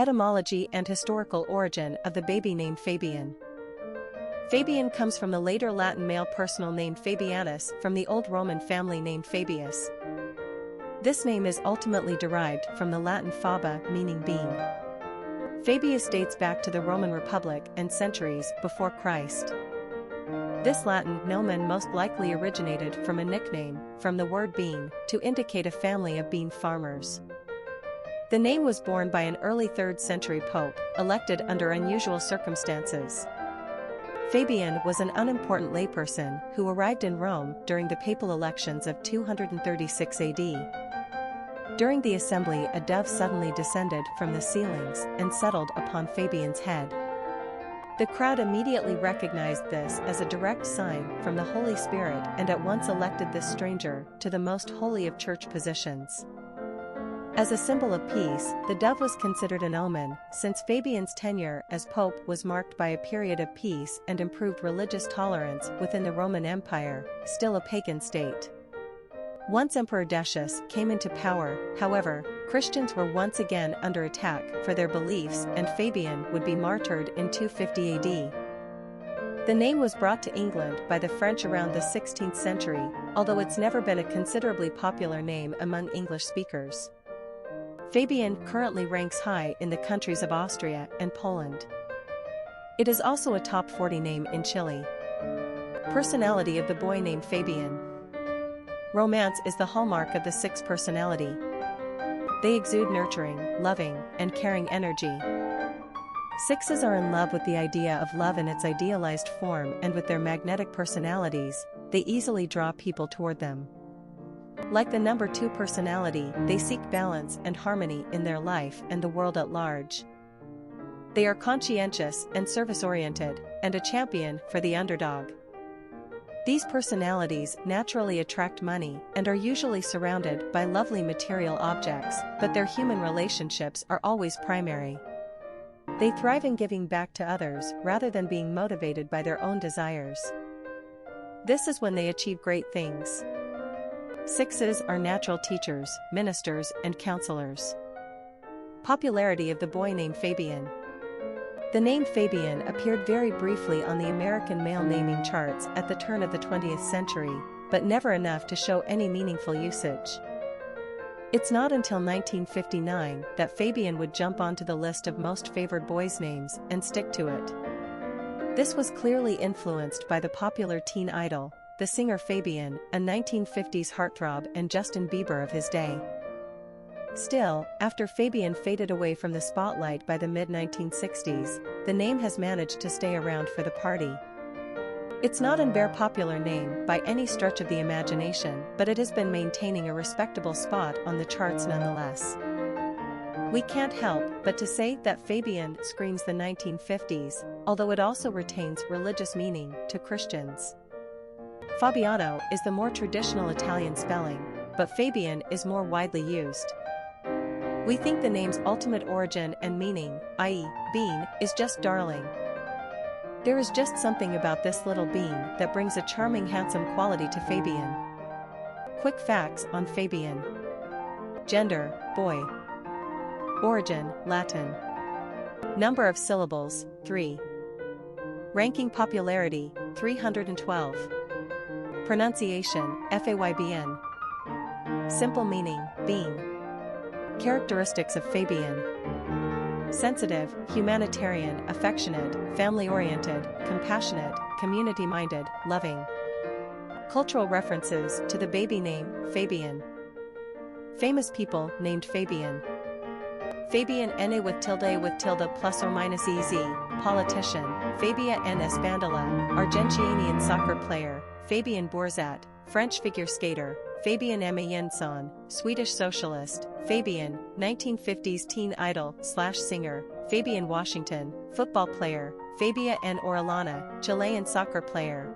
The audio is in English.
Etymology and historical origin of the baby name Fabian. Fabian comes from the later Latin male personal name Fabianus from the Old Roman family name Fabius. This name is ultimately derived from the Latin faba, meaning bean. Fabius dates back to the Roman Republic and centuries before Christ. This Latin nomen most likely originated from a nickname, from the word bean, to indicate a family of bean farmers. The name was born by an early 3rd century pope, elected under unusual circumstances. Fabian was an unimportant layperson who arrived in Rome during the papal elections of 236 AD. During the assembly, a dove suddenly descended from the ceilings and settled upon Fabian's head. The crowd immediately recognized this as a direct sign from the Holy Spirit and at once elected this stranger to the most holy of church positions. As a symbol of peace, the dove was considered an omen, since Fabian's tenure as pope was marked by a period of peace and improved religious tolerance within the Roman Empire, still a pagan state. Once Emperor Decius came into power, however, Christians were once again under attack for their beliefs and Fabian would be martyred in 250 AD. The name was brought to England by the French around the 16th century, although it's never been a considerably popular name among English speakers. Fabian currently ranks high in the countries of Austria and Poland. It is also a top 40 name in Chile. Personality of the boy named Fabian. Romance is the hallmark of the Six personality. They exude nurturing, loving, and caring energy. Sixes are in love with the idea of love in its idealized form, and with their magnetic personalities, they easily draw people toward them. Like the number 2 personality, they seek balance and harmony in their life and the world at large. They are conscientious and service-oriented, and a champion for the underdog. These personalities naturally attract money and are usually surrounded by lovely material objects, but their human relationships are always primary. They thrive in giving back to others rather than being motivated by their own desires. This is when they achieve great things. Sixes are natural teachers, ministers, and counselors. Popularity of the boy named Fabian. The name Fabian appeared very briefly on the American male naming charts at the turn of the 20th century, but never enough to show any meaningful usage. It's not until 1959 that Fabian would jump onto the list of most favored boys' names and stick to it. This was clearly influenced by the popular teen idol, the singer Fabian, a 1950s heartthrob and Justin Bieber of his day. Still, after Fabian faded away from the spotlight by the mid-1960s, the name has managed to stay around for the party. It's not a very popular name by any stretch of the imagination, but it has been maintaining a respectable spot on the charts nonetheless. We can't help but to say that Fabian screams the 1950s, although it also retains religious meaning to Christians. Fabiano is the more traditional Italian spelling, but Fabian is more widely used. We think the name's ultimate origin and meaning, i.e., bean, is just darling. There is just something about this little bean that brings a charming, handsome quality to Fabian. Quick facts on Fabian. Gender, boy. Origin, Latin. Number of syllables, 3. Ranking popularity, 312. Pronunciation, Faybn. Simple meaning, bean. Characteristics of Fabian. Sensitive, humanitarian, affectionate, family-oriented, compassionate, community-minded, loving. Cultural references to the baby name, Fabian. Famous people named Fabian. Fabian N with tilde plus or minus EZ, politician. Fabia N Espandola, Argentinian soccer player. Fabian Borzat, French figure skater. Fabian Emanuelsson, Swedish socialist. Fabian, 1950s teen idol/singer. Fabian Washington, football player. Fabia N Orellana, Chilean soccer player.